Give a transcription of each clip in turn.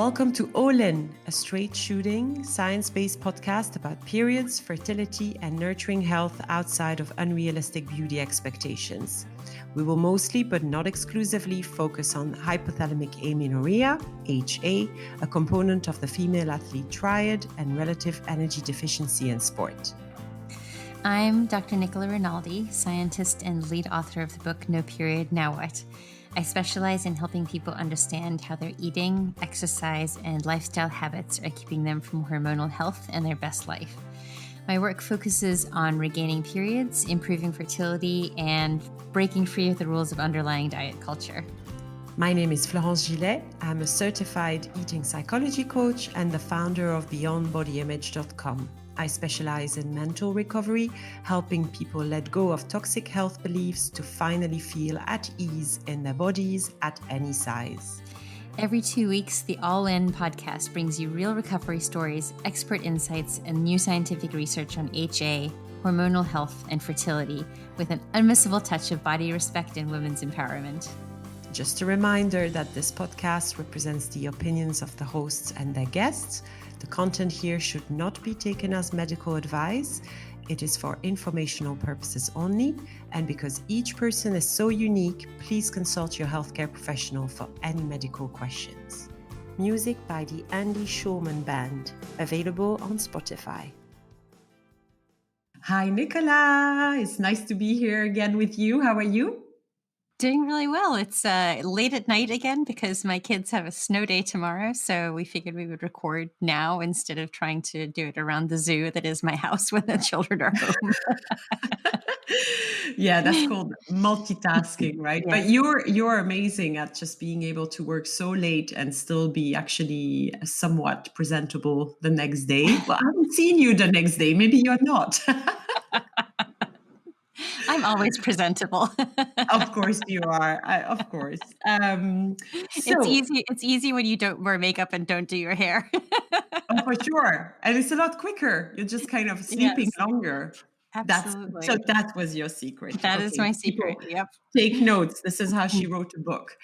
Welcome to All In, a straight-shooting, science-based podcast about periods, fertility, and nurturing health outside of unrealistic beauty expectations. We will mostly, but not exclusively, focus on hypothalamic amenorrhea, HA, a component of the female athlete triad, and relative energy deficiency in sport. I'm Dr. Nicola Rinaldi, scientist and lead author of the book No Period, Now What? I specialize in helping people understand how their eating, exercise, and lifestyle habits are keeping them from hormonal health and their best life. My work focuses on regaining periods, improving fertility, and breaking free of the rules of underlying diet culture. My name is Florence Gillet. I'm a certified eating psychology coach and the founder of BeyondBodyImage.com. I specialize in mental recovery, helping people let go of toxic health beliefs to finally feel at ease in their bodies at any size. Every 2 weeks, the All In podcast brings you real recovery stories, expert insights, and new scientific research on HA, hormonal health, and fertility, with an unmissable touch of body respect and women's empowerment. Just a reminder that this podcast represents the opinions of the hosts and their guests. The content here should not be taken as medical advice. It is for informational purposes only. And because each person is so unique, please consult your healthcare professional for any medical questions. Music by the Andy Shulman Band, available on Spotify. Hi, Nicola. It's nice to be here again with you. How are you? Doing really well. It's late at night again because my kids have a snow day tomorrow. So we figured we would record now instead of trying to do it around the zoo that is my house when the children are home. Yeah, that's called multitasking, right? Yeah. But you're amazing at just being able to work so late and still be actually somewhat presentable the next day. Well, I haven't seen you the next day. Maybe you're not. I'm always presentable. Of course you are. Of course. It's easy when you don't wear makeup and don't do your hair. Oh, for sure. And it's a lot quicker. You're just kind of sleeping longer. Absolutely. So that was your secret. That is my secret. People, yep. take notes. This is how she wrote a book.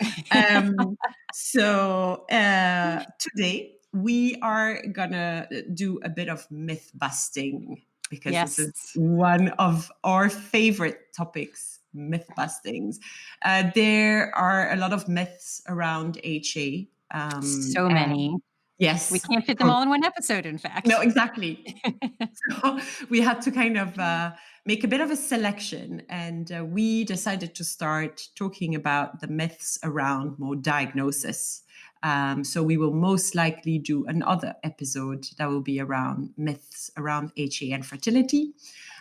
Today we are gonna do a bit of myth busting because this is one of our favorite topics, myth bustings. There are a lot of myths around HA. So many. Yes. We can't fit them all in one episode, in fact. No, exactly. So we had to kind of make a bit of a selection, and we decided to start talking about the myths around more diagnosis. So we will most likely do another episode that will be around myths around HA and fertility.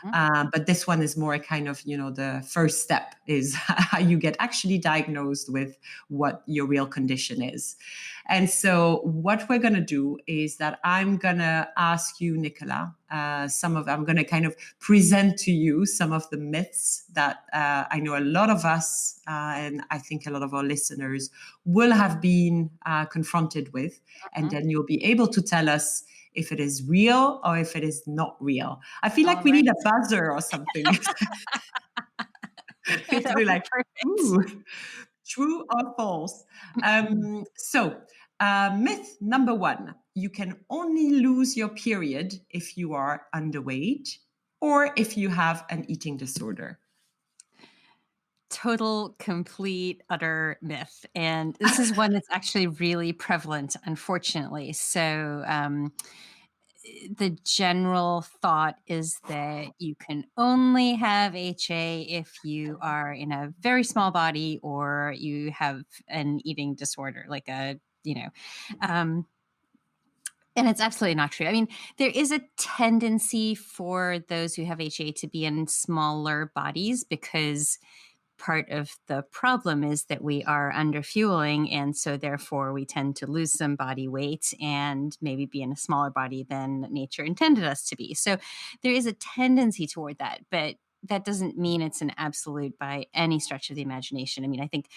But this one is more kind of, the first step is how you get actually diagnosed with what your real condition is. And so what we're going to do is that I'm going to ask you, Nicola, I'm going to kind of present to you some of the myths that I know a lot of us, and I think a lot of our listeners will have been confronted with. And then you'll be able to tell us if it is real or if it is not real. I feel like we need a buzzer or something. It's really like, ooh, true or false. Myth number one, you can only lose your period if you are underweight or if you have an eating disorder. Total, complete, utter myth. And this is one that's actually really prevalent, unfortunately. So the general thought is that you can only have HA if you are in a very small body or you have an eating disorder, like and it's absolutely not true. I mean, there is a tendency for those who have HA to be in smaller bodies because part of the problem is that we are under fueling. And so therefore we tend to lose some body weight and maybe be in a smaller body than nature intended us to be. So there is a tendency toward that, but that doesn't mean it's an absolute by any stretch of the imagination. I mean, I think,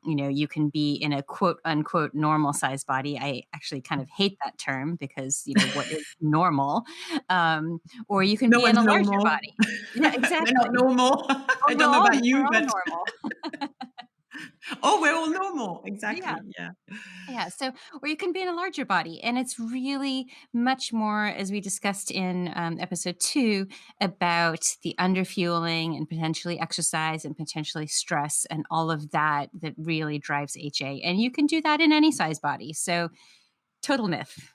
you can be in a quote unquote normal size body. I actually kind of hate that term because, what is normal? Or you can be in a larger body. Yeah, exactly. They're not normal. I don't know about you, but normal. Oh, we're all normal. Yeah. Exactly. Yeah. Yeah. So, or you can be in a larger body. And it's really much more, as we discussed in episode 2, about the underfueling and potentially exercise and potentially stress and all of that that really drives HA. And you can do that in any size body. So, total myth.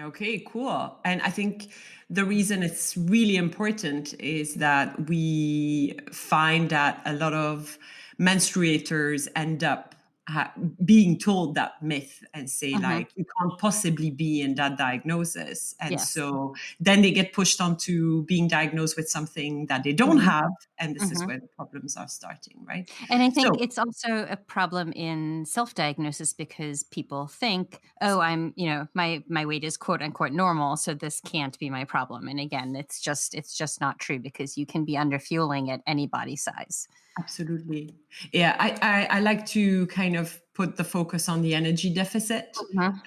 Okay, cool. And I think the reason it's really important is that we find that a lot of menstruators end up being told that myth and say, Hmm. like, you can't possibly be in that diagnosis. And Yes. so then they get pushed onto being diagnosed with something that they don't Hmm. have. And this is Hmm. where the problems are starting, right? And I think So, it's also a problem in self-diagnosis because people think, "Oh, my weight is quote unquote normal, so this can't be my problem." And again, it's just not true because you can be underfueling at any body size. absolutely. Yeah, I like to kind of put the focus on the energy deficit Mhm.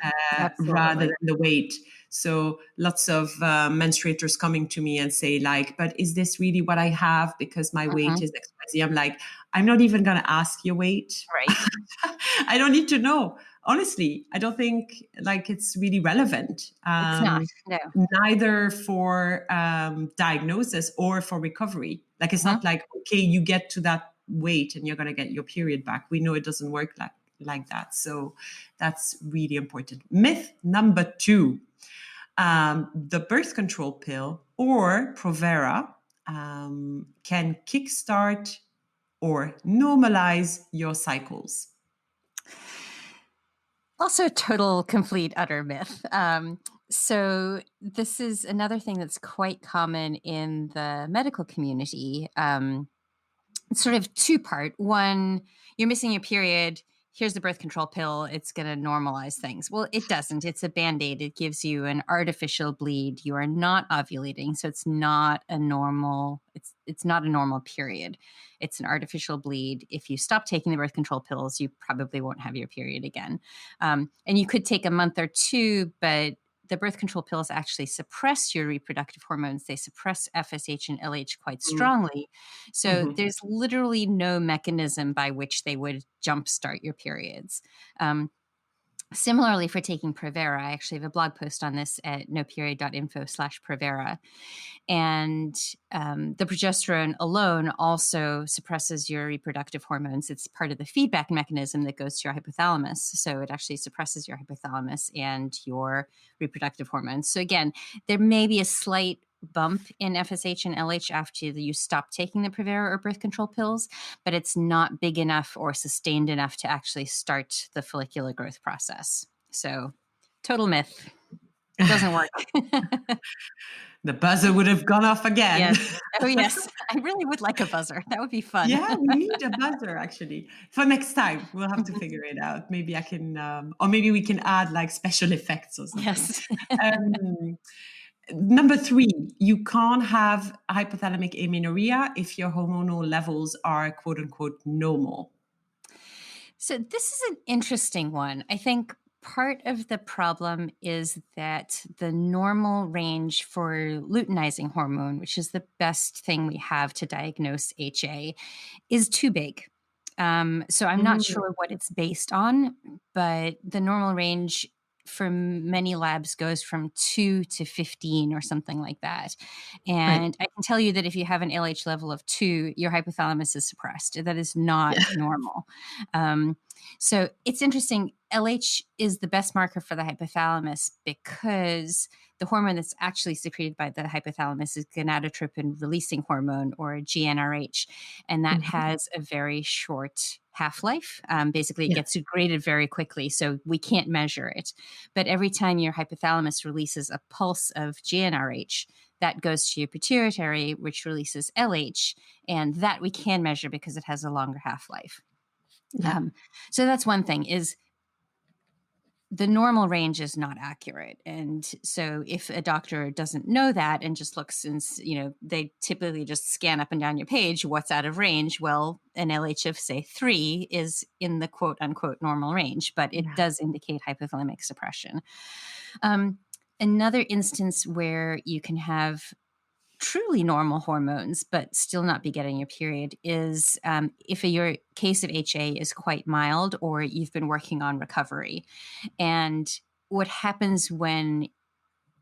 rather Absolutely. than the weight. So lots of menstruators coming to me and say like, but is this really what I have? Because my weight Mhm. is XYZ. I'm like, I'm not even going to ask your weight. Right. I don't need to know. Honestly, I don't think like it's really relevant. It's not. No. Neither for diagnosis or for recovery. Like it's Mhm. not like, okay, you get to that weight and you're going to get your period back. We know it doesn't work like that. So that's really important. Myth number 2, the birth control pill or Provera can kickstart or normalize your cycles. Also, total, complete, utter myth. So, this is another thing that's quite common in the medical community. It's sort of two-part. One, you're missing your period. Here's the birth control pill. It's going to normalize things. Well, it doesn't. It's a band-aid. It gives you an artificial bleed. You are not ovulating, so it's not a normal period. It's an artificial bleed. If you stop taking the birth control pills, you probably won't have your period again. And you could take a month or two, but the birth control pills actually suppress your reproductive hormones. They suppress FSH and LH quite strongly. So Mm-hmm. there's literally no mechanism by which they would jumpstart your periods. Um, Similarly, for taking Provera, I actually have a blog post on this at noperiod.info/Provera. And the progesterone alone also suppresses your reproductive hormones. It's part of the feedback mechanism that goes to your hypothalamus. So it actually suppresses your hypothalamus and your reproductive hormones. So again, there may be a slight bump in FSH and LH after you stop taking the Provera or birth control pills, but it's not big enough or sustained enough to actually start the follicular growth process. So, total myth. Doesn't work. The buzzer would have gone off again. Yes. Oh, yes. I really would like a buzzer. That would be fun. Yeah, we need a buzzer actually for next time. We'll have to figure it out. Maybe I can, or maybe we can add like special effects or something. Yes. Um, Number 3, you can't have hypothalamic amenorrhea if your hormonal levels are quote unquote normal. So this is an interesting one. I think part of the problem is that the normal range for luteinizing hormone, which is the best thing we have to diagnose HA, is too big. So I'm not Mm, sure what it's based on, but the normal range for many labs goes from 2 to 15 or something like that. right. And I can tell you that if you have an LH level of 2, your hypothalamus is suppressed. That is not Yeah. normal. Um, so it's interesting. LH is the best marker for the hypothalamus because the hormone that's actually secreted by the hypothalamus is gonadotropin releasing hormone, or GnRH, and that Mhm. has a very short half life. Basically, it Yeah. gets degraded very quickly, so we can't measure it. But every time your hypothalamus releases a pulse of GnRH, that goes to your pituitary, which releases LH, and that we can measure because it has a longer half life. Yeah. Um, so that's one thing, is the normal range is not accurate. And so if a doctor doesn't know that and just looks and, they typically just scan up and down your page, what's out of range? Well, an LH of say 3 is in the quote unquote normal range, but it Yeah. does indicate hypothalamic suppression. Um, Another instance where you can have truly normal hormones, but still not be getting your period is if your case of HA is quite mild or you've been working on recovery. And what happens when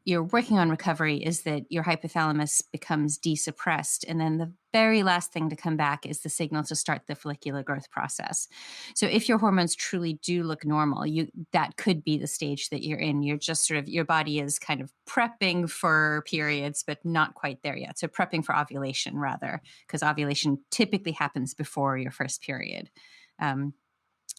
you're working on recovery is that your hypothalamus becomes desuppressed. And then the very last thing to come back is the signal to start the follicular growth process. So if your hormones truly do look normal, that could be the stage that you're in. You're just sort of, your body is kind of prepping for periods, but not quite there yet. So prepping for ovulation rather, because ovulation typically happens before your first period.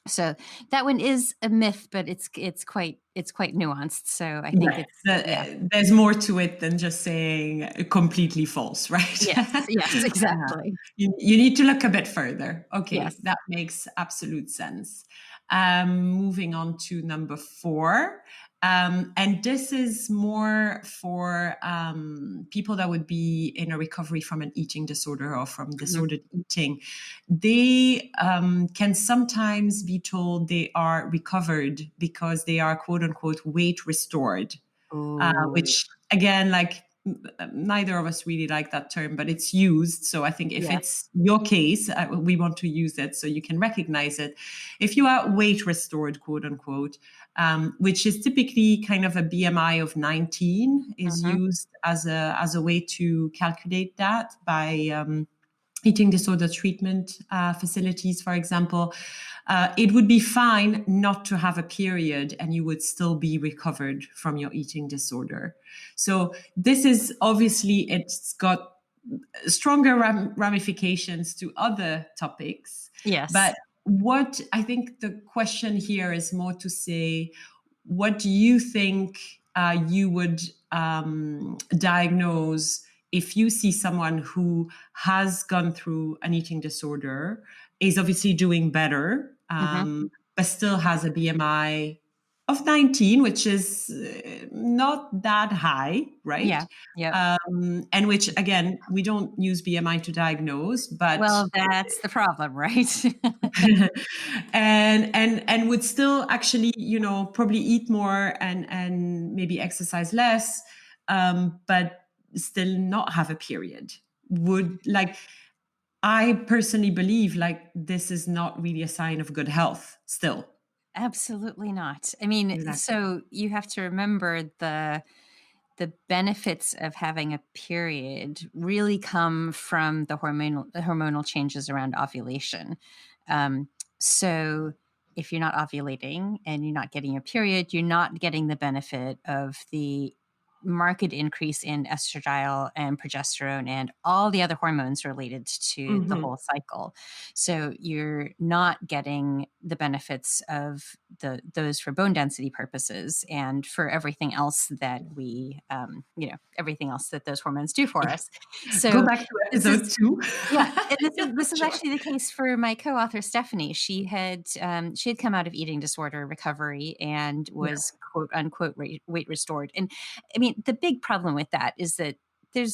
So that one is a myth, but it's quite nuanced. So I think Right. it's yeah. There's more to it than just saying completely false, right? Yes, yes, exactly. You need to look a bit further. Okay, Yes. that makes absolute sense. Moving on to number 4. And this is more for people that would be in a recovery from an eating disorder or from Mhm. disordered eating. They can sometimes be told they are recovered because they are quote unquote weight restored, Ooh, which again, like neither of us really like that term, but it's used. So I think if yes. it's your case, we want to use it so you can recognize it. If you are weight restored, quote unquote, which is typically kind of a BMI of 19, is Mhm, used as a way to calculate that by eating disorder treatment facilities, for example. It would be fine not to have a period and you would still be recovered from your eating disorder. So this is obviously, it's got stronger ramifications to other topics. yes. But what I think the question here is more to say, what do you think you would diagnose if you see someone who has gone through an eating disorder, is obviously doing better, Mhm. but still has a BMI of 19, which is not that high, right? Yeah, yep. And which, again, we don't use BMI to diagnose, but Well, that's the problem, right? and would still actually, probably eat more and maybe exercise less, but still not have a period. Would like I personally believe like this is not really a sign of good health still. Absolutely not. I mean, Exactly. so you have to remember the benefits of having a period really come from the hormonal changes around ovulation. Um, so if you're not ovulating and you're not getting a period, you're not getting the benefit of the marked increase in estradiol and progesterone and all the other hormones related to the Hmm. whole cycle. So you're not getting the benefits of those for bone density purposes and for everything else that everything else that those hormones do for us. Go So back to this is episode 2. yeah, and this is Yeah, this is sure. actually the case for my co-author Stephanie. She had come out of eating disorder recovery and Yeah. was quote unquote weight restored. And I mean, the big problem with that is that there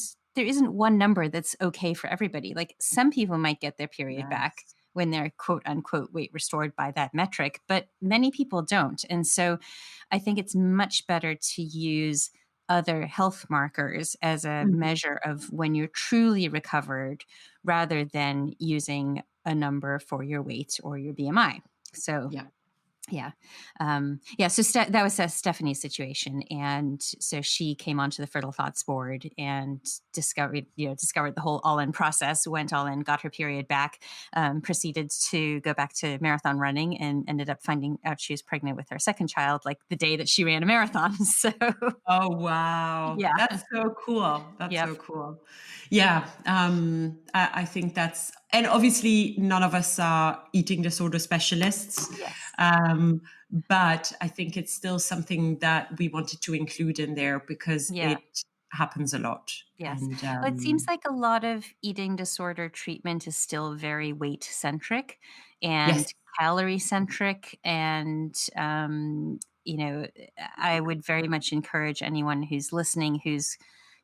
isn't one number that's okay for everybody. Like some people might get their period back Yes. when they're quote unquote weight restored by that metric, but many people don't. And so I think it's much better to use other health markers as a Mhm. measure of when you're truly recovered rather than using a number for your weight or your BMI. So Yeah. yeah. Yeah. So that was Stephanie's situation. And so she came onto the Fertile Thoughts board and discovered the whole all in process, went all in, got her period back, proceeded to go back to marathon running and ended up finding out she was pregnant with her second child, like the day that she ran a marathon. So Oh, wow. yeah. That's so cool. That's Yep. so cool. Yeah. I think and obviously none of us are eating disorder specialists. Yes. But I think it's still something that we wanted to include in there because Yeah. it happens a lot. Yes. And Well, it seems like a lot of eating disorder treatment is still very weight centric yes. and calorie centric. And, I would very much encourage anyone who's listening who's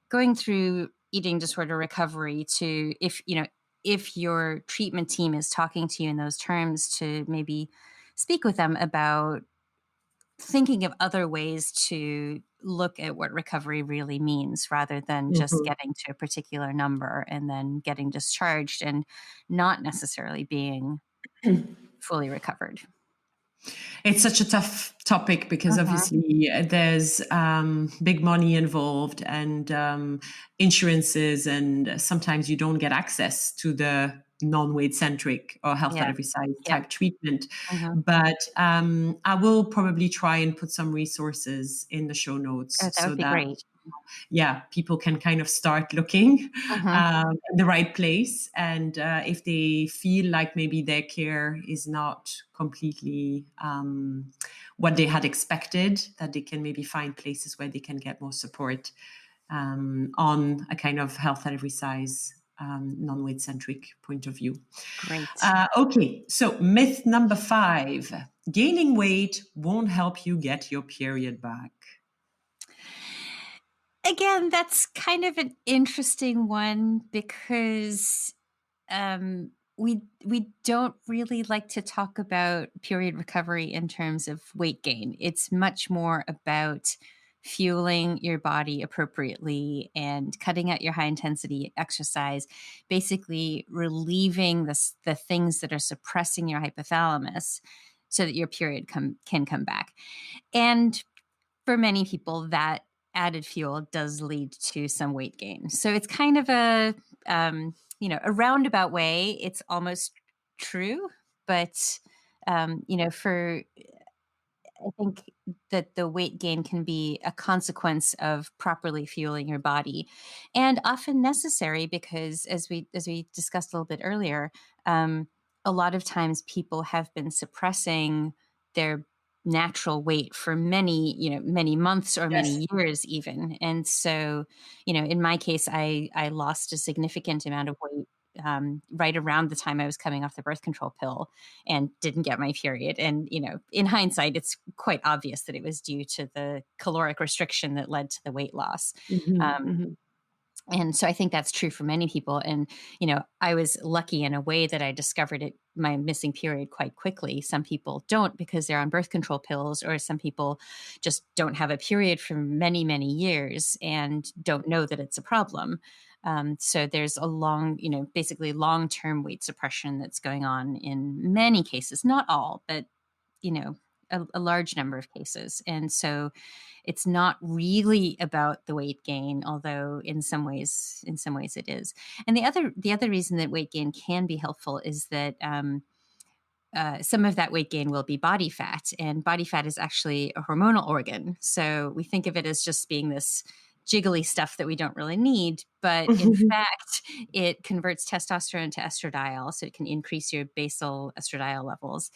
going through eating disorder recovery to, if your treatment team is talking to you in those terms, to maybe speak with them about thinking of other ways to look at what recovery really means rather than just Mhm. getting to a particular number and then getting discharged and not necessarily being fully recovered. It's such a tough topic because Mhm. obviously there's big money involved and insurances, and sometimes you don't get access to the non-weight centric or health at Yeah. every size Yep. type treatment. Mhm. But I will probably try and put some resources in the show Oh, notes that would so be that great. yeah, people can kind of start looking Mhm. in the right place. And if they feel like maybe their care is not completely what they had expected, that they can maybe find places where they can get more support on a kind of health at every size, non-weight centric point of view. Great. Okay, so myth number 5, gaining weight won't help you get your period back. Again, that's kind of an interesting one because we don't really like to talk about period recovery in terms of weight gain. It's much more about fueling your body appropriately and cutting out your high intensity exercise, basically relieving the things that are suppressing your hypothalamus so that your period can come back. And for many people, that added fuel does lead to some weight gain. So it's kind of a roundabout way. It's almost true, but for I think that the weight gain can be a consequence of properly fueling your body, and often necessary because, as we discussed a little bit earlier, a lot of times people have been suppressing their natural weight for many months or Yes. many years even. And so, in my case, I lost a significant amount of weight right around the time I was coming off the birth control pill and didn't get my period. And, in hindsight, it's quite obvious that it was due to the caloric restriction that led to the weight loss. Mhm, Um, mhm. and so I think that's true for many people. And, I was lucky in a way that I discovered my missing period quite quickly. Some people don't because they're on birth control pills, or some people just don't have a period for many, many years and don't know that it's a problem. So there's a basically long term weight suppression that's going on in many cases, not all, but a large number of cases. And so it's not really about the weight gain, although in some ways it is. And the other reason that weight gain can be helpful is that some of that weight gain will be body fat, and body fat is actually a hormonal organ. So we think of it as just being this jiggly stuff that we don't really need, but in fact, it converts testosterone to estradiol, so it can increase your basal estradiol levels,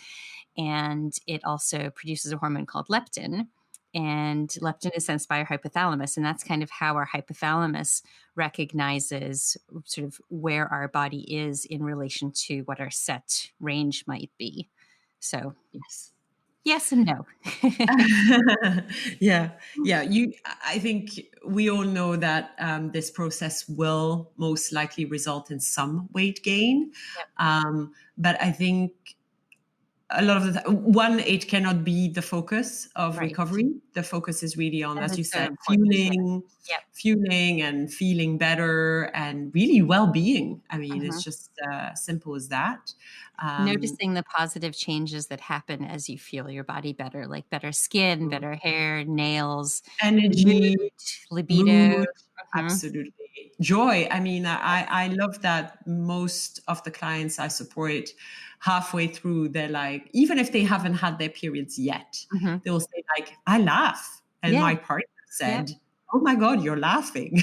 and it also produces a hormone called leptin. And leptin is sensed by our hypothalamus, and that's kind of how our hypothalamus recognizes sort of where our body is in relation to what our set range might be. So, Yes. yes and no. Yeah, yeah. I think we all know that this process will most likely result in some weight gain, Yep. but I think a lot of the time, one, it cannot be the focus of Right. recovery. The focus is really on, And as you it's so said, important. Yeah. Yep. fueling and feeling better and really well-being. I mean, Mhm. it's just simple as that. Um, Noticing the positive changes that happen as you feel your body better, like better skin, better hair, nails, mood, Energy, libido. mood, Mhm. absolutely. Joy. I mean, I love that most of the clients I support halfway through, they're like, even if they haven't had their periods yet, Mhm. they'll say like, I laugh. And Yeah. my partner Yep. said, oh my God, you're laughing.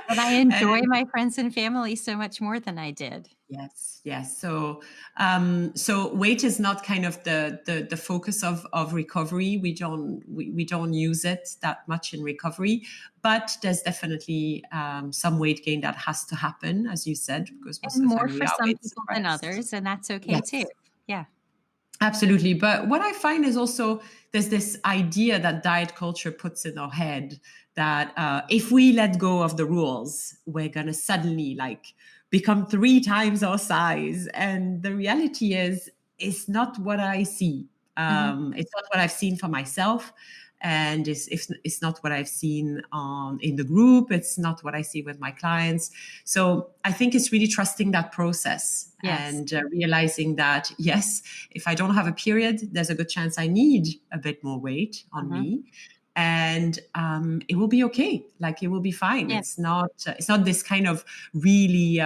And I enjoy And my friends and family so much more than I did. yes, yes. So weight is not kind of the focus of recovery. We don't use it that much in recovery, but there's definitely some weight gain that has to happen, as you said, because most And of the more time we for are some weight people than suppressed. others, and that's okay too. Yes. Yeah. Absolutely. But what I find is also there's this idea that diet culture puts in our head that if we let go of the rules, we're going to suddenly like become 3 times our size. And the reality is, it's not what I see. Mhm. It's not what I've seen for myself. And it's not what I've seen in the group. It's not what I see with my clients. So I think it's really trusting that process Yes. and realizing that, yes, if I don't have a period, there's a good chance I need a bit more weight on Mhm. me. And it will be okay. Like it will be fine. Yeah. It's not this kind of really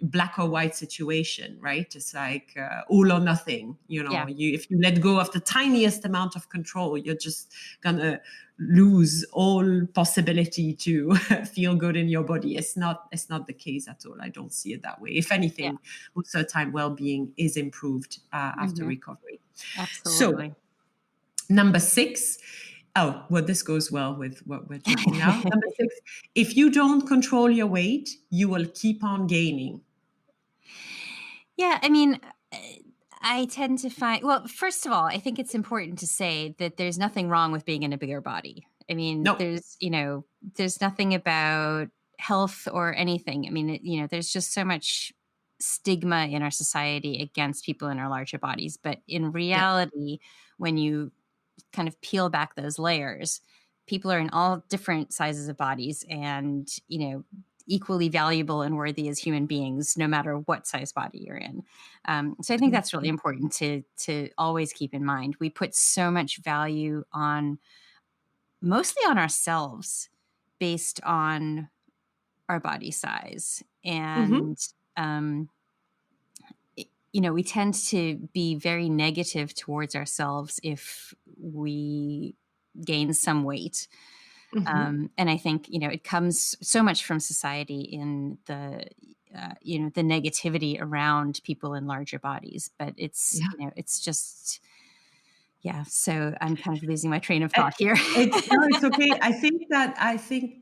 black or white situation, right? It's like all or nothing. You know, Yeah. if you let go of the tiniest amount of control, you're just gonna lose all possibility to feel good in your body. It's not the case at all. I don't see it that way. If Yeah. anything, most of the time, well-being is improved after Mhm. recovery. So Absolutely. number 6. Oh, well, this goes well with what we're talking now. Number 6, if you don't control your weight, you will keep on gaining. Yeah, I mean, I tend to find, well, first of all, I think it's important to say that there's nothing wrong with being in a bigger body. I mean, No. there's nothing about health or anything. I mean, there's just so much stigma in our society against people in our larger bodies. But in Yeah. reality, when you kind of peel back those layers, people are in all different sizes of bodies and, equally valuable and worthy as human beings, no matter what size body you're in. So I think that's really important to always keep in mind. We put so much value on mostly on ourselves based on our body size. Mm-hmm. And we tend to be very negative towards ourselves if we gain some weight. Mm-hmm. And I think, it comes so much from society in the negativity around people in larger bodies, but it's, Yeah. it's just, yeah. So I'm kind of losing my train of Uh, thought here. it's okay. I think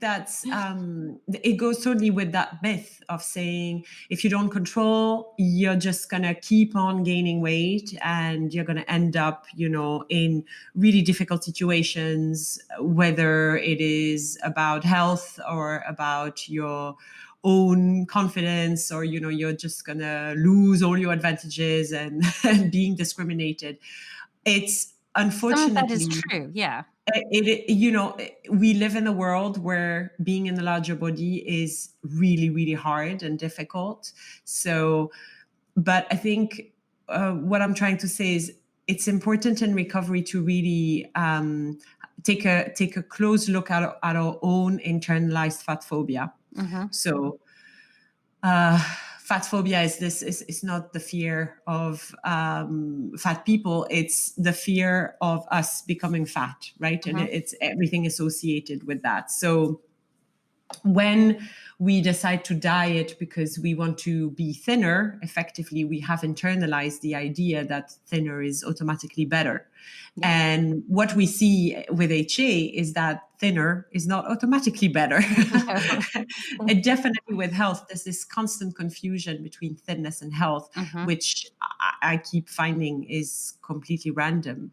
that's it goes totally with that myth of saying if you don't control, you're just gonna keep on gaining weight and you're gonna end up, in really difficult situations, whether it is about health or about your own confidence, or you're just gonna lose all your advantages and, and being discriminated. It's Some of that is unfortunately true. Yeah. we live in a world where being in a larger body is really, really hard and difficult. So, but I think what I'm trying to say is it's important in recovery to really take a close look at our own internalized fat phobia. Hmm. So fat phobia is not the fear of fat people. It's the fear of us becoming fat, right? And Hmm. it's everything associated with that. So when we decide to diet because we want to be thinner, effectively, we have internalized the idea that thinner is automatically better. Yeah. And what we see with HA is that thinner is not automatically better. No. And definitely with health, there's this constant confusion between thinness and health, Hmm. which I keep finding is completely random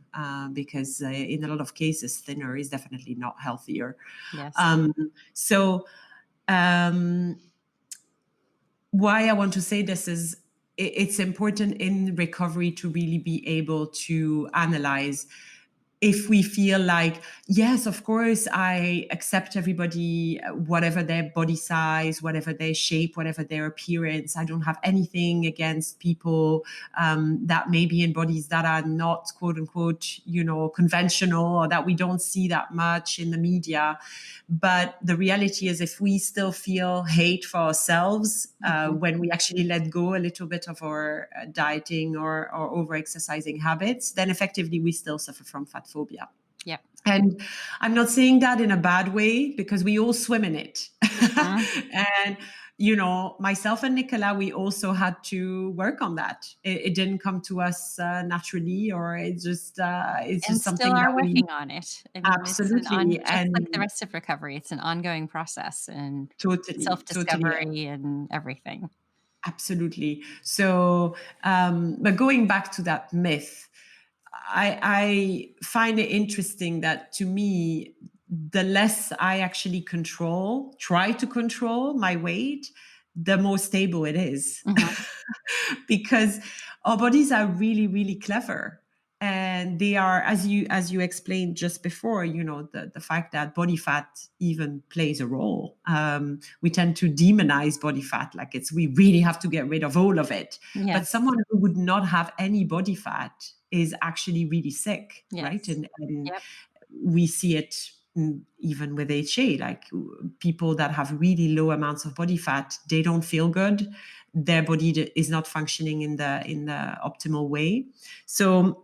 because in a lot of cases, thinner is definitely not healthier. Yes. Um, so um, why I want to say this is it's important in recovery to really be able to analyze if we feel like, yes, of course, I accept everybody, whatever their body size, whatever their shape, whatever their appearance. I don't have anything against people that may be in bodies that are not, quote unquote, conventional, or that we don't see that much in the media. But the reality is, if we still feel hate for ourselves Hmm. when we actually let go a little bit of our dieting or over-exercising habits, then effectively we still suffer from fat phobia. Yep. And I'm not saying that in a bad way, because we all swim in it. Hmm. And, myself and Nicola, we also had to work on that. It didn't come to us naturally, or it's And just still something that are we working on it. I mean, it's absolutely, just like the and rest of recovery, it's an ongoing process and totally, self-discovery and everything. absolutely. So, but going back to that myth, I find it interesting that, to me, the less I actually try to control my weight, the more stable it is. Mhm. Because our bodies are really, really clever. And they are, as you explained just before, the fact that body fat even plays a role. We tend to demonize body fat, like we really have to get rid of all of it. But Yes. someone who would not have any body fat is actually really sick, right? Yes. And Yep. we see it, even with HA, like people that have really low amounts of body fat, they don't feel good. Their body is not functioning in the optimal way. So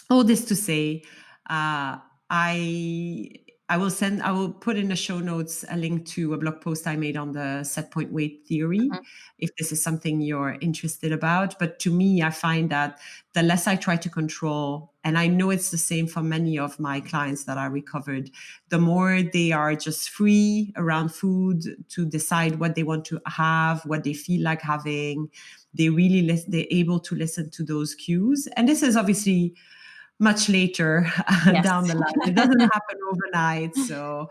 all this to say, I I will put in the show notes a link to a blog post I made on the set point weight theory, Mhm. if this is something you're interested about. But to me, I find that the less I try to control, and I know it's the same for many of my clients that are recovered, the more they are just free around food to decide what they want to have, what they feel like having. They're able to listen to those cues. And this is obviously much later Yes. down the line. It doesn't happen overnight. So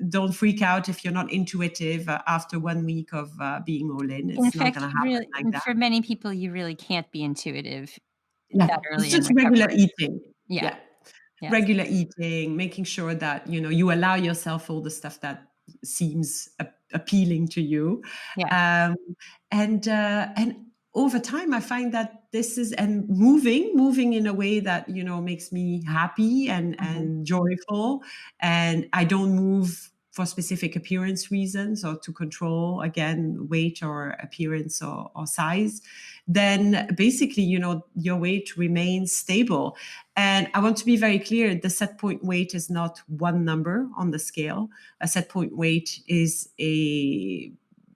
don't freak out if you're not intuitive after 1 week of being all in. In It's not fact, going to you happen really like that. for many people, you really can't be intuitive Yeah, that it's early in just regular recovery. eating. Yeah. Yeah, Yes. regular eating, making sure that you allow yourself all the stuff that seems appealing to you, Yeah. um, and over time I find that this is and moving in a way that makes me happy Mhm. and joyful, and I don't move for specific appearance reasons or to control, again, weight or appearance or size. Then basically your weight remains stable. And I want to be very clear, the set point weight is not one number on the scale. A set point weight is a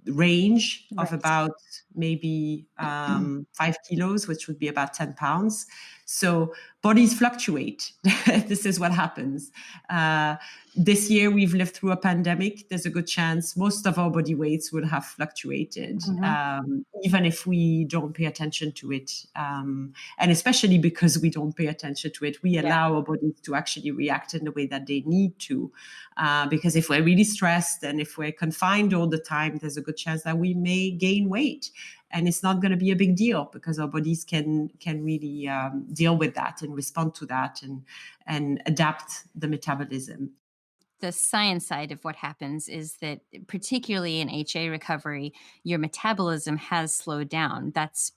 range of Right. about maybe 5 kilos, which would be about 10 pounds. So bodies fluctuate. This is what happens. This year, we've lived through a pandemic. There's a good chance most of our body weights would have fluctuated, Mhm. even if we don't pay attention to it. And especially because we don't pay attention to it, we Yeah. allow our bodies to actually react in the way that they need to. Because if we're really stressed and if we're confined all the time, there's a good chance that we may gain weight. And it's not going to be a big deal because our bodies can really deal with that and respond to that and adapt the metabolism. The science side of what happens is that, particularly in HA recovery, your metabolism has slowed down. That's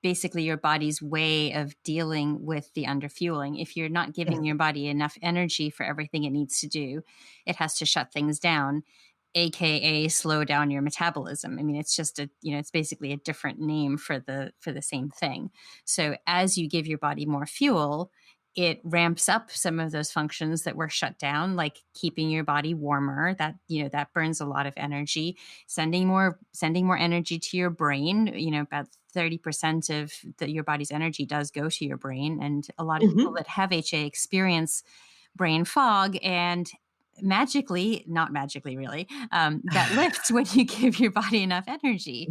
basically your body's way of dealing with the underfueling. If you're not giving your body enough energy for everything it needs to do, it has to shut things down, aka slow down your metabolism. I mean, it's just it's basically a different name for the same thing. So as you give your body more fuel, it ramps up some of those functions that were shut down, like keeping your body warmer. That burns a lot of energy. Sending more energy to your brain. About 30% of your body's energy does go to your brain. And a lot of people Mhm. that have HA experience brain fog, and magically, not magically really, that lifts when you give your body enough energy.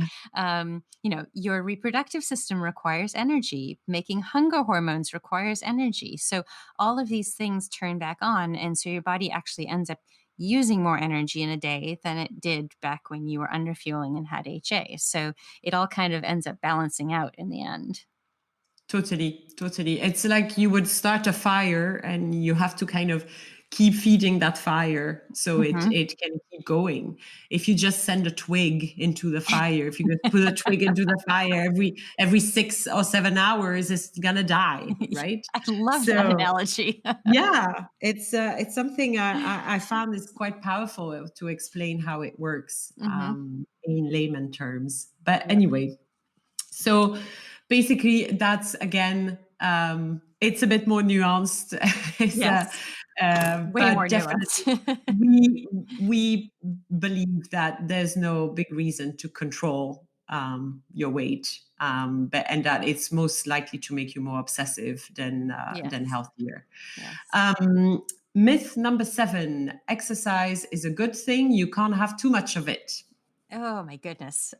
Your reproductive system requires energy. Making hunger hormones requires energy. So all of these things turn back on. And so your body actually ends up using more energy in a day than it did back when you were underfueling and had HA. So it all kind of ends up balancing out in the end. Totally, totally. It's like you would start a fire and you have to kind of keep feeding that fire so it Mhm. it can keep going. If you just send a twig into the fire, if you just put a twig into the fire every 6 or 7 hours, it's gonna die, right? I love that So analogy. yeah, it's something I found is quite powerful to explain how it works, Mhm. in layman terms. But Yep. anyway, so basically, that's again, it's a bit more nuanced. it's, Yes. Way more but nuanced. definitely, we believe that there's no big reason to control your weight, and that it's most likely to make you more obsessive than Yes. healthier. Yes. Um, Myth number 7: exercise is a good thing. You can't have too much of it. Oh my goodness.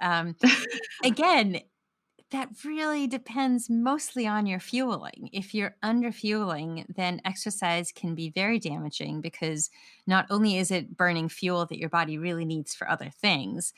Again, That really depends mostly on your fueling. If you're under fueling, then exercise can be very damaging because not only is it burning fuel that your body really needs for other things,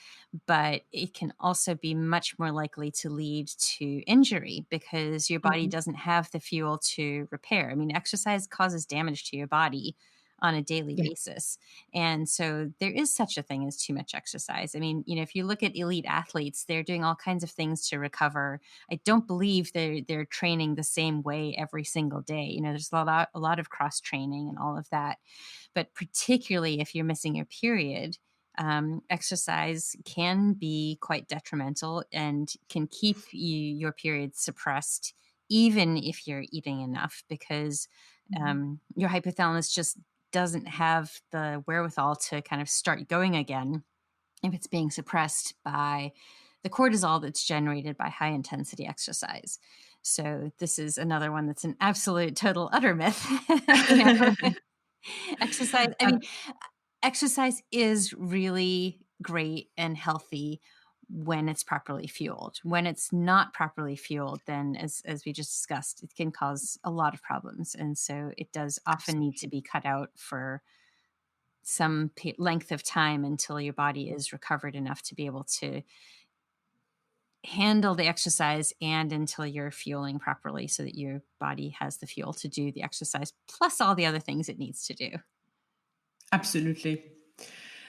but it can also be much more likely to lead to injury because your body Mhm. doesn't have the fuel to repair. I mean, exercise causes damage to your body on a daily Yeah. basis. And so there is such a thing as too much exercise. I mean, if you look at elite athletes, they're doing all kinds of things to recover. I don't believe they're training the same way every single day. There's a lot of cross training and all of that. But particularly if you're missing your period, exercise can be quite detrimental and can keep your period suppressed, even if you're eating enough, because Mhm. your hypothalamus just doesn't have the wherewithal to kind of start going again if it's being suppressed by the cortisol that's generated by high intensity exercise. So this is another one that's an absolute total utter myth. you know, exercise. I mean, exercise is really great and healthy when it's properly fueled. When it's not properly fueled, then as we just discussed, it can cause a lot of problems. And so it does often need to be cut out for some length of time until your body is recovered enough to be able to handle the exercise and until you're fueling properly so that your body has the fuel to do the exercise plus all the other things it needs to do. Absolutely.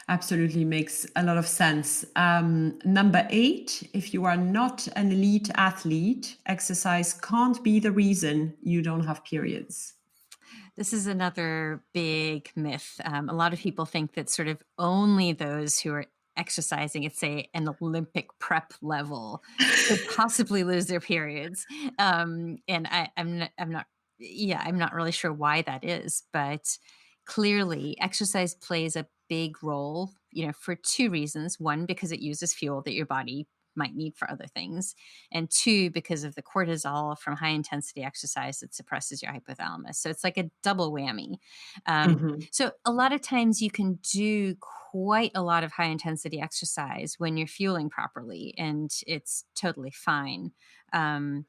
Absolutely makes a lot of sense. Number 8, if you are not an elite athlete, exercise can't be the reason you don't have periods. This is another big myth. A lot of people think that sort of only those who are exercising at, say, an Olympic prep level could possibly lose their periods. And I'm not really sure why that is, but clearly exercise plays a big role, for two reasons. One, because it uses fuel that your body might need for other things, and two, because of the cortisol from high intensity exercise that suppresses your hypothalamus. So it's like a double whammy. Mhm. So a lot of times you can do quite a lot of high intensity exercise when you're fueling properly, and it's totally fine. Um,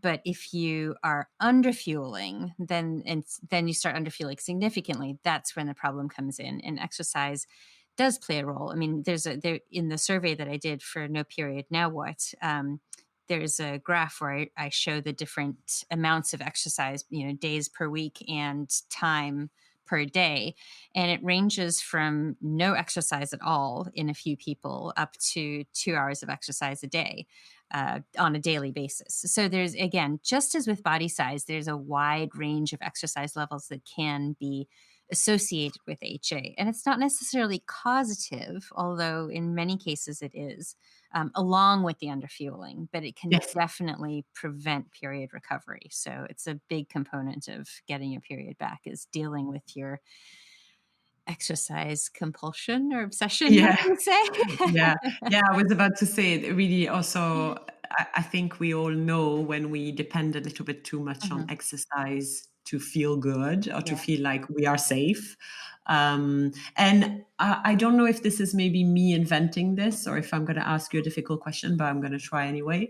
but if you are underfueling, then you start underfueling significantly. That's when the problem comes in, and exercise does play a role. I mean, there in the survey that I did for No Period Now What, there's a graph where I show the different amounts of exercise, days per week and time per day, and it ranges from no exercise at all in a few people up to 2 hours of exercise a day on a daily basis. So there's, again, just as with body size, there's a wide range of exercise levels that can be associated with HA. And it's not necessarily causative, although in many cases it is, along with the underfueling, but it can Yes. definitely prevent period recovery. So it's a big component of getting your period back is dealing with your exercise compulsion or obsession, what Yeah. do you Yeah. say? Yeah, I was about to say it really also I think we all know when we depend a little bit too much on Mhm. exercise to feel good or to Yeah. feel like we are safe. And I don't know if this is maybe me inventing this or if I'm going to ask you a difficult question, but I'm going to try anyway.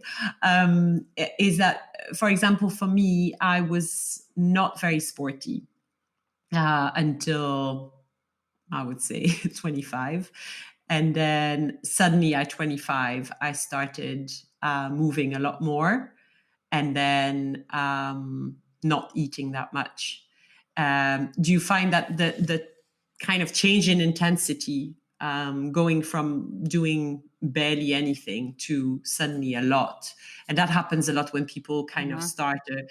Is that, for example, for me, I was not very sporty until I would say 25. And then suddenly at 25, I started moving a lot more and then not eating that much. Do you find that the kind of change in intensity, going from doing barely anything to suddenly a lot, and that happens a lot when people kind of Mhm. start a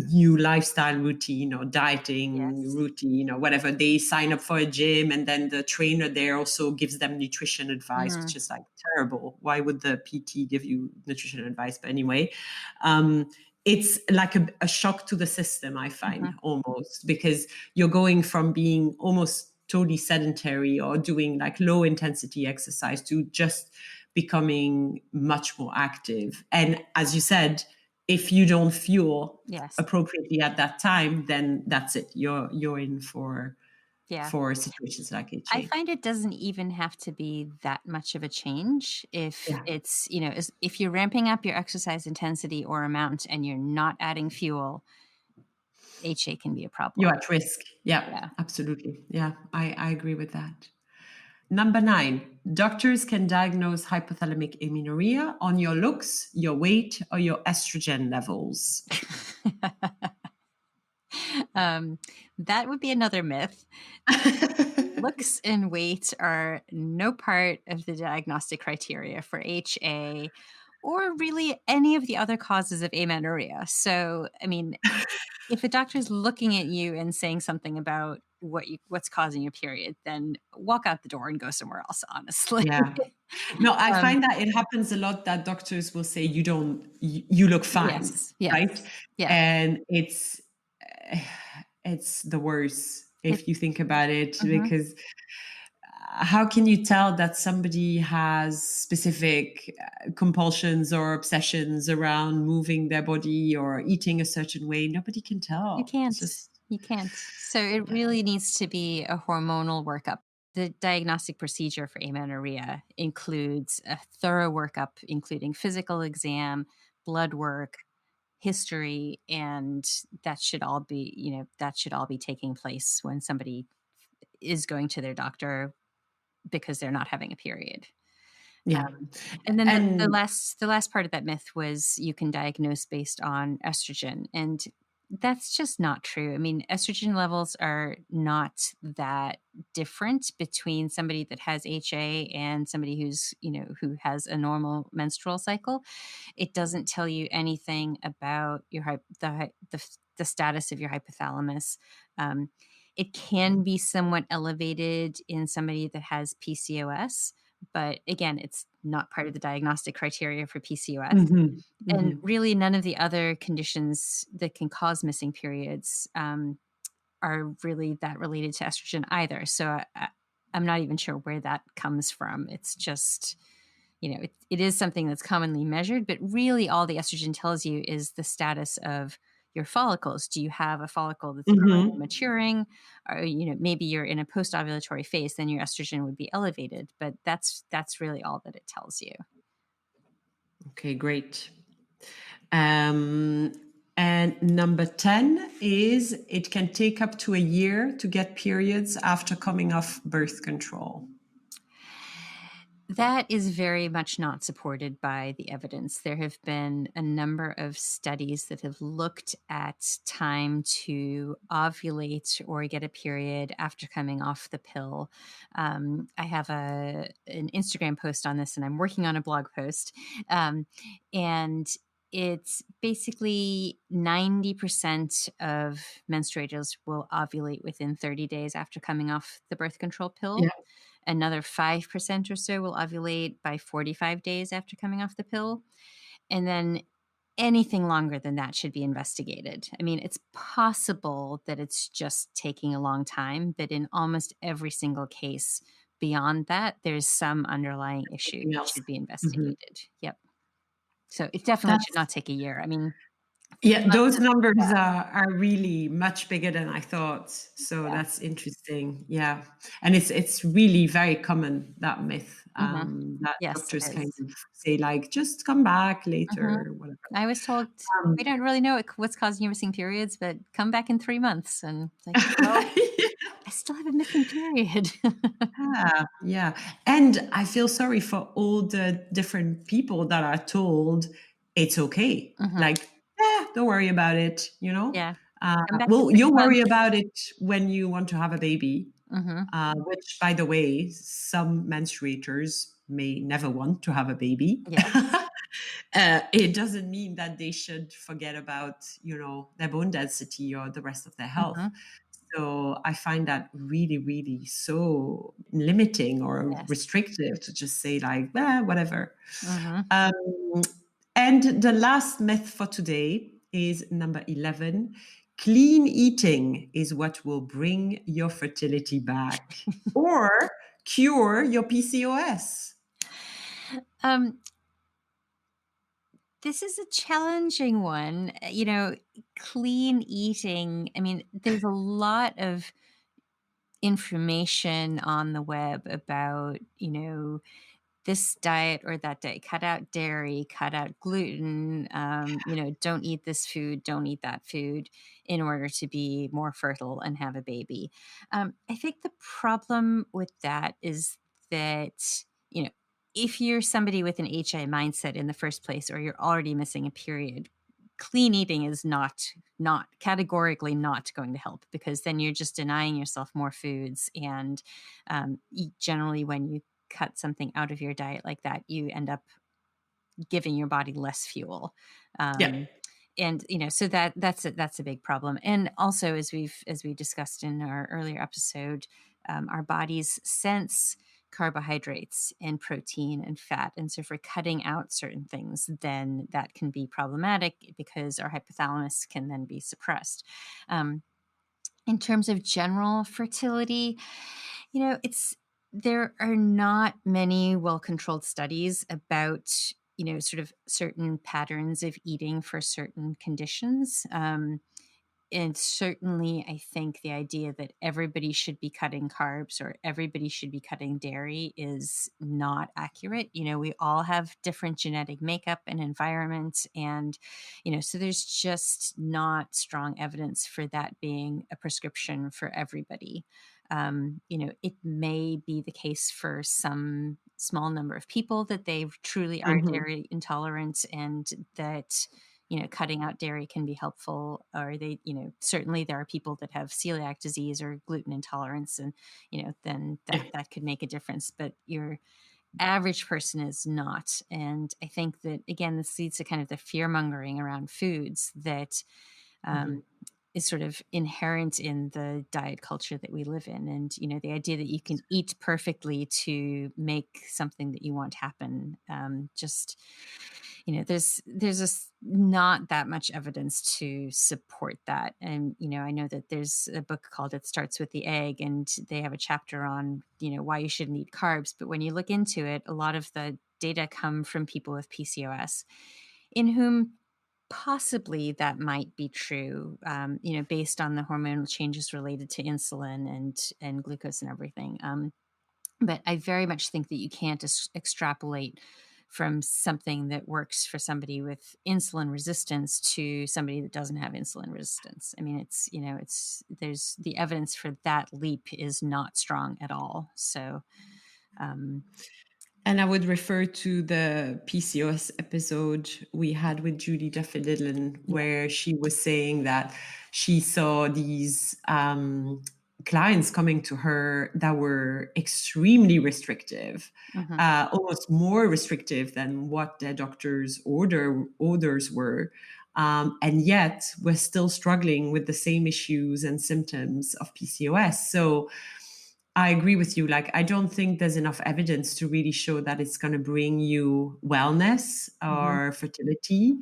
new lifestyle routine or dieting Yes. routine or whatever, they sign up for a gym and then the trainer there also gives them nutrition advice, which Mhm. is like terrible. Why would the PT give you nutrition advice? But anyway, um, it's like a shock to the system, I find, Mhm. almost, because you're going from being almost totally sedentary or doing like low intensity exercise to just becoming much more active. And as you said, if you don't fuel Yes. appropriately at that time, then that's it. You're in for Yeah. for situations like I HA. find it doesn't even have to be that much of a change if Yeah, it's, if you're ramping up your exercise intensity or amount and you're not adding fuel, HA can be a you're problem. at risk. Yeah, Yeah. absolutely. Yeah, I agree with that. Number 9, doctors can diagnose hypothalamic amenorrhea on your looks, your weight, or your estrogen levels. um, that would be another myth. Looks and weight are no part of the diagnostic criteria for HA or really any of the other causes of amenorrhea. So, I mean, if a doctor is looking at you and saying something about what's causing your period, then walk out the door and go somewhere else, honestly. Yeah. No, I um, find that it happens a lot that doctors will say you don't you look fine, yes, yes, right? yeah. And eh, it's the worst It, if you think about it, mhm. because how can you tell that somebody has specific compulsions or obsessions around moving their body or eating a certain way? Nobody can You tell. It's can't. just, You can't. So it yeah, really needs to be a hormonal workup. The diagnostic procedure for amenorrhea includes a thorough workup, including physical exam, blood work, history, and that should all be taking place when somebody is going to their doctor because they're not having a period. yeah. And then the And last part of that myth was you can diagnose based on estrogen, and that's just not true. I mean, estrogen levels are not that different between somebody that has HA and somebody who has a normal menstrual cycle. It doesn't tell you anything about the status of your hypothalamus. Um, it can be somewhat elevated in somebody that has PCOS, but again, it's not part of the diagnostic criteria for PCOS. mhm, And mhm. really, none of the other conditions that can cause missing periods are really that related to estrogen either. So I'm not even sure where that comes from. It's just, it is something that's commonly measured, but really all the estrogen tells you is the status of your follicles. Do you have a follicle that's growing and Mhm. maturing? Or, maybe you're in a post-ovulatory phase, then your estrogen would be elevated, but that's really all that it tells you. Okay, great. Um, and number 10 is it can take up to a year to get periods after coming off birth control. That is very much not supported by the evidence. There have been a number of studies that have looked at time to ovulate or get a period after coming off the pill. I have an Instagram post on this, and I'm working on a blog post. And it's basically 90% of menstruators will ovulate within 30 days after coming off the birth control pill. Yeah. Another 5% or so will ovulate by 45 days after coming off the pill. And then anything longer than that should be investigated. I mean, it's possible that it's just taking a long time, but in almost every single case beyond that, there's some underlying issue Something that else. should be Mhm. investigated. Yep. So it definitely should That's not take a year. I mean, 3 Yeah, months those is numbers yeah. are really much bigger than I thought. So Yeah. that's interesting. Yeah, and it's really very common, that myth, Mhm. that Yes, it doctors kind is. of say like, just come back Mhm. later, whatever. I was told, Um, "We don't really know what's causing your missing periods, but come back in 3 months." And it's like, "Well, I still have a missing period." yeah, yeah. And I feel sorry for all the different people that are told it's okay. Mhm. Like, don't worry about it, you know? Yeah. "Come back in Well, 6 you'll worry months." about it when you want to have a baby, Mhm. which, by the way, some menstruators may never want to have a baby. Yes. It doesn't mean that they should forget about, their bone density or the rest of their health. Mhm. So I find that really, really so limiting or Yes. restrictive to just say like, whatever. Mhm. Um, and the last myth for today is number 11. Clean eating is what will bring your fertility back or cure your PCOS. Um, this is a challenging one. Clean eating, I mean, there's a lot of information on the web about, this diet or that diet, cut out dairy, cut out gluten, don't eat this food, don't eat that food in order to be more fertile and have a baby. I think the problem with that is that, you know, if you're somebody with an HI mindset in the first place, or you're already missing a period, clean eating is not categorically not going to help, because then you're just denying yourself more foods. And generally, when you cut something out of your diet like that, you end up giving your body less fuel. Yeah. Um, and so that's a big problem. And also, as we discussed in our earlier episode, our bodies sense carbohydrates and protein and fat, and so if we're cutting out certain things, then that can be problematic because our hypothalamus can then be suppressed. Um, in terms of general fertility, it's there are not many well-controlled studies about, sort of certain patterns of eating for certain conditions. And certainly, I think the idea that everybody should be cutting carbs or everybody should be cutting dairy is not accurate. We all have different genetic makeup and environment. And, so there's just not strong evidence for that being a prescription for everybody. It may be the case for some small number of people that they truly are Mhm. dairy intolerant, and that cutting out dairy can be helpful. Or certainly there are people that have celiac disease or gluten intolerance, and, then Yeah. that could make a difference. But your average person is not. And I think that, again, this leads to kind of the fear mongering around foods that Mhm. um, is sort of inherent in the diet culture that we live in. And, the idea that you can eat perfectly to make something that you want happen, just there's just not that much evidence to support that. And I know that there's a book called It Starts with the Egg, and they have a chapter on why you shouldn't eat carbs. But when you look into it, a lot of the data come from people with PCOS, in whom possibly that might be true, based on the hormonal changes related to insulin and glucose and everything. But I very much think that you can't extrapolate from something that works for somebody with insulin resistance to somebody that doesn't have insulin resistance. I mean, there's the evidence for that leap is not strong at all. So, um, And I would refer to the PCOS episode we had with Judy Duffy-Dillon, yeah. where she was saying that she saw these clients coming to her that were extremely restrictive, Hmm. almost more restrictive than what their doctor's orders were. And yet, we're still struggling with the same issues and symptoms of PCOS. So, I agree with you. Like, I don't think there's enough evidence to really show that it's going to bring you wellness Hmm. or fertility.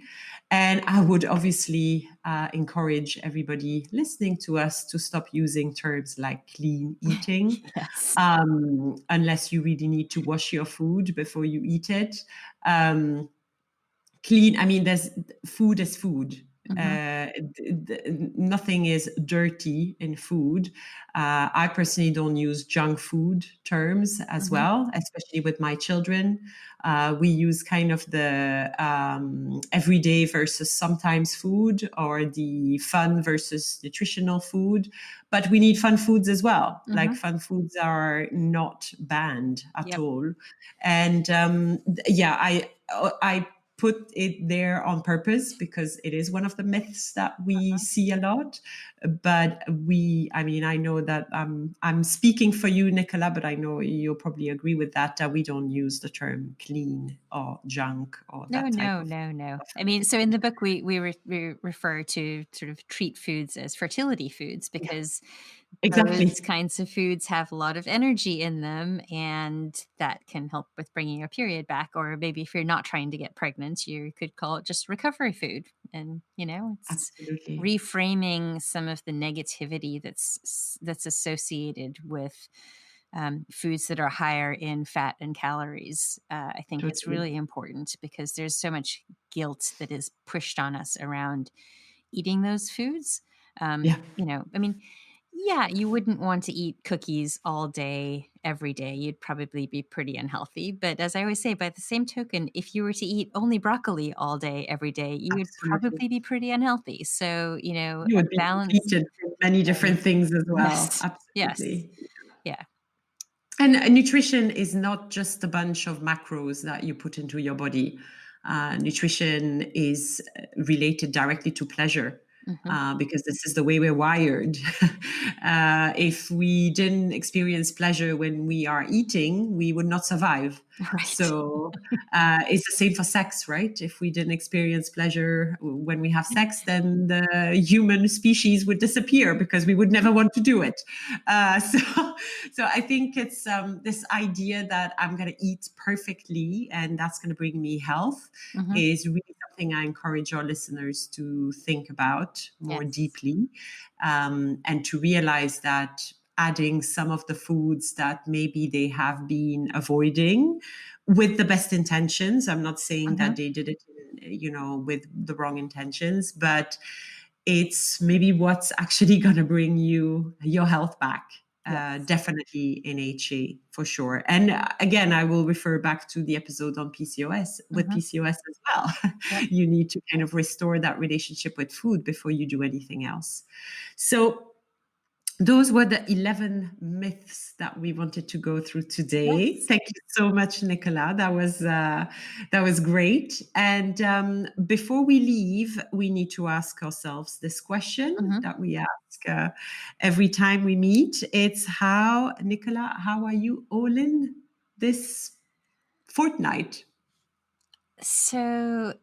And I would obviously encourage everybody listening to us to stop using terms like clean eating, Yes. unless you really need to wash your food before you eat it. Clean, I mean, there's food is food. Hmm. Nothing is dirty in food. I personally don't use junk food terms as Hmm. well, especially with my children. We use kind of the everyday versus sometimes food, or the fun versus nutritional food. But we need fun foods as well. Like, Hmm. fun foods are not banned at Yep. all. And yeah, I put it there on purpose because it is one of the myths that we see a lot. But I mean, I know that I'm speaking for you, Nicola, but I know you'll probably agree with that, that we don't use the term clean or junk or No, that type no, of no, no. I mean, so in food. the book, we refer to sort of treat foods as fertility foods, Yeah, because those exactly. kinds of foods have a lot of energy in them, and that can help with bringing your period back. Or maybe if you're not trying to get pregnant, you could call it just recovery food. And, it's Absolutely. reframing some of the negativity that's associated with foods that are higher in fat and calories. I think is Totally. really important, because there's so much guilt that is pushed on us around eating those foods. Yeah. I mean, Yeah, you wouldn't want to eat cookies all day, every day. You'd probably be pretty unhealthy. But as I always say, by the same token, if you were to eat only broccoli all day, every day, you would Absolutely. probably be pretty unhealthy. So, You a would be balance. depleted from many different things as well. Yes. Yes. Absolutely. Yeah. And nutrition is not just a bunch of macros that you put into your body. Nutrition is related directly to pleasure. Mhm. Because this is the way we're wired. If we didn't experience pleasure when we are eating, we would not survive. Right. So it's the same for sex, right? If we didn't experience pleasure when we have sex, then the human species would disappear because we would never want to do it. So I think it's this idea that I'm going to eat perfectly and that's going to bring me health Mhm. is really something I encourage our listeners to think about more Yes. deeply, and to realize that adding some of the foods that maybe they have been avoiding with the best intentions. I'm not saying that Mhm. they did it, with the wrong intentions, but it's maybe what's actually going to bring you your health back. Yes. Definitely in HA for sure. And again, I will refer back to the episode on PCOS with Mhm. PCOS as well. Yep. You need to kind of restore that relationship with food before you do anything else. So those were the 11 myths that we wanted to go through today. Yes. Thank you so much, Nicola. That was great. And before we leave, we need to ask ourselves this question Mhm. that we ask every time we meet. It's Nicola, how are you all in this fortnight? So,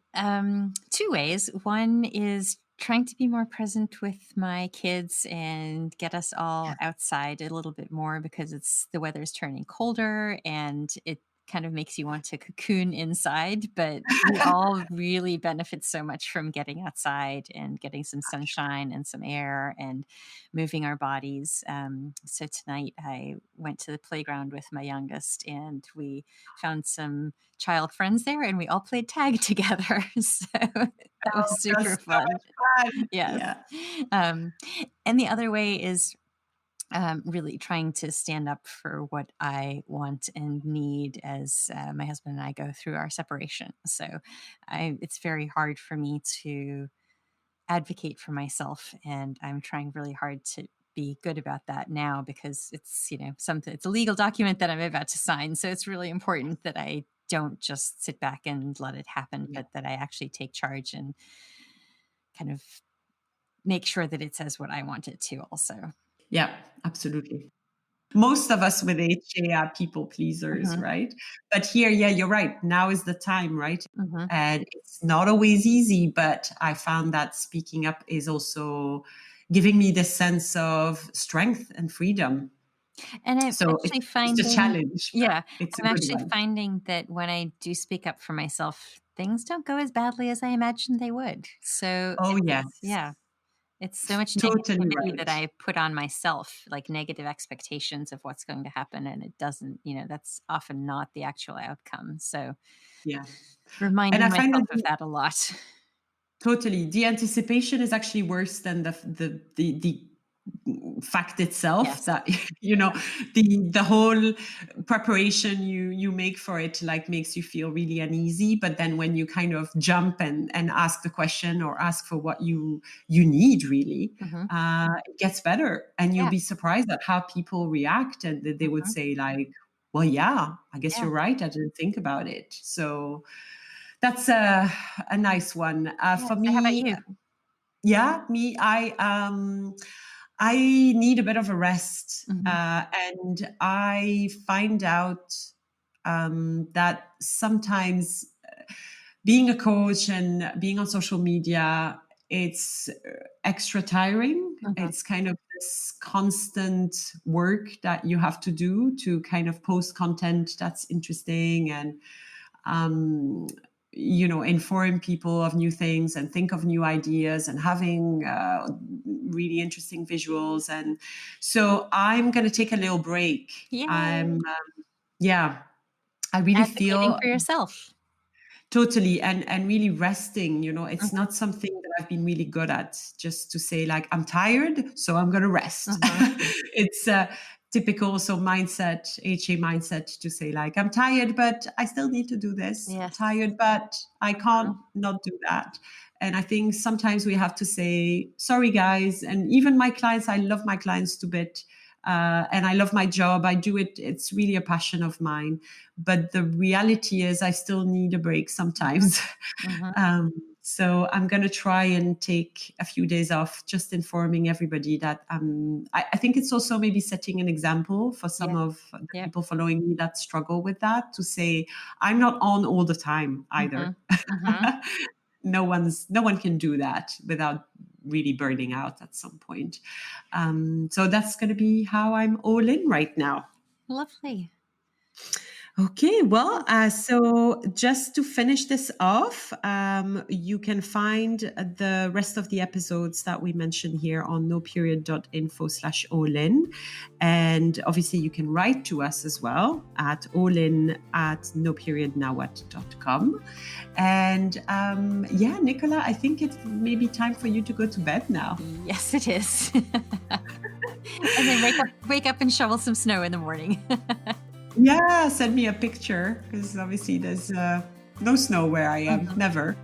two ways. One is trying to be more present with my kids and get us all outside a little bit more because the weather's turning colder and it kind of makes you want to cocoon inside. But we all really benefit so much from getting outside and getting some sunshine and some air and moving our bodies. So tonight I went to the playground with my youngest and we found some child friends there and we all played tag together. So that was That's super so fun. much fun. Yes. Yeah. Um, and the other way is really trying to stand up for what I want and need as my husband and I go through our separation. So it's very hard for me to advocate for myself, and I'm trying really hard to be good about that now because it's something, it's a legal document that I'm about to sign, so it's really important that I don't just sit back and let it happen, Yeah. but that I actually take charge and kind of make sure that it says what I want it to also. Yeah, absolutely. Most of us with HA are people pleasers, Mhm. right? But here, yeah, you're right. Now is the time, right? Mhm. And it's not always easy, but I found that speaking up is also giving me this sense of strength and freedom. And I'm So actually it's a finding challenge, but yeah, it's a I'm good actually one. finding that when I do speak up for myself, things don't go as badly as I imagined they would. So Oh, it's yes. yeah. It's so much Totally negativity that right. I put on myself, like negative expectations of what's going to happen, and it doesn't, that's often not the actual outcome. So Yeah. And reminding I find myself that of that a lot. totally. The anticipation is actually worse than the fact itself Yes. that the whole preparation you make for it like makes you feel really uneasy, but then when you kind of jump and ask the question or ask for what you need really, Mhm. it gets better and you'll Yeah. be surprised at how people react and they would Mhm. say like, well, yeah, I guess Yeah. you're right, I didn't think about it. So that's a nice one. Yeah. For So how about me, you? yeah, me, I need a bit of a rest, Mhm. and I find out that sometimes being a coach and being on social media, it's extra tiring. Mhm. It's kind of this constant work that you have to do to kind of post content that's interesting and um, inform people of new things and think of new ideas and having really interesting visuals. And so I'm going to take a little break. Yay. Yeah, I really Advocating feel for yourself. totally and really resting. It's Mhm. not something I've been really good at, just to say like, I'm tired, so I'm going to rest. Uh-huh. It's typical so mindset, HA mindset, to say like, I'm tired, but I still need to do this. I'm Yes. tired, but I can't not do that. And I think sometimes we have to say, sorry, guys. And even my clients, I love my clients to bit. And I love my job. I do it. It's really a passion of mine. But the reality is I still need a break sometimes. Mhm. So I'm going to try and take a few days off, just informing everybody that I think it's also maybe setting an example for some Yeah. of the Yep. people following me that struggle with that, to say, I'm not on all the time either. No one can do that without really burning out at some point. So that's going to be how I'm all in right now. Lovely. Okay, well, so just to finish this off, you can find the rest of the episodes that we mentioned here on noperiod.info/allin. And obviously you can write to us as well at allin@noperiodnowwhat.com. And yeah, Nicola, I think it may be time for you to go to bed now. Yes, it is. And then wake up and shovel some snow in the morning. Yeah, send me a picture, because obviously there's no snow where I am, never.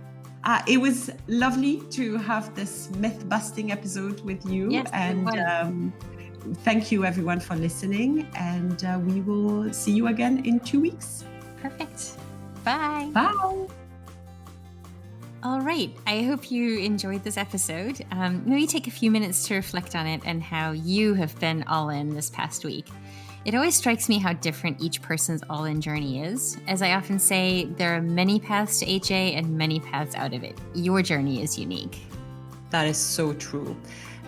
It was lovely to have this myth-busting episode with you. Yes, and it was. Thank you, everyone, for listening. And we will see you again in 2 weeks. Perfect. Bye. Bye. All right. I hope you enjoyed this episode. Maybe take a few minutes to reflect on it and how you have been all in this past week. It always strikes me how different each person's all-in journey is. As I often say, there are many paths to HA and many paths out of it. Your journey is unique. That is so true.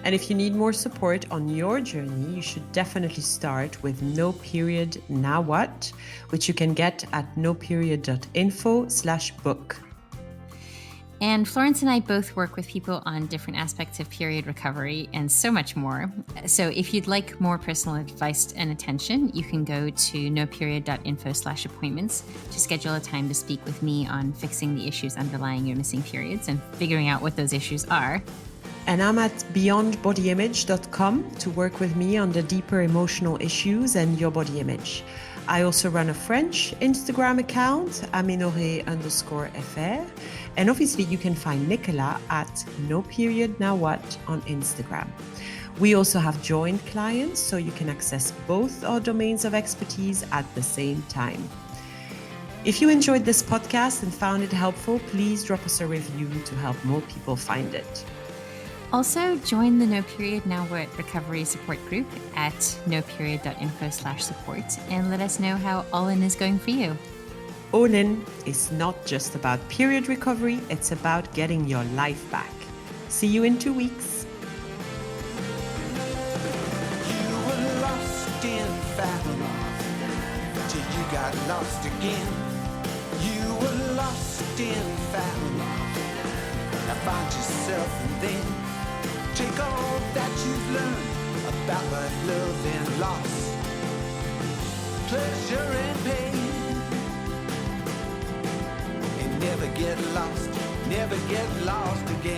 And if you need more support on your journey, you should definitely start with No Period Now What, which you can get at noperiod.info/book. And Florence and I both work with people on different aspects of period recovery and so much more. So if you'd like more personal advice and attention, you can go to noperiod.info/appointments to schedule a time to speak with me on fixing the issues underlying your missing periods and figuring out what those issues are. And I'm at beyondbodyimage.com to work with me on the deeper emotional issues and your body image. I also run a French Instagram account, aminore_fr. And obviously you can find Nicola at noperiodnowwhat on Instagram. We also have joint clients, so you can access both our domains of expertise at the same time. If you enjoyed this podcast and found it helpful, please drop us a review to help more people find it. Also, join the No Period Now What recovery support group at noperiod.info/support and let us know how All In is going for you. All In is not just about period recovery, it's about getting your life back. See you in 2 weeks. You were lost in fat loss till you got lost again. You were lost in fat loss. Now find yourself and then take all that you've learned about what love and loss, pleasure and pain. Never get lost again.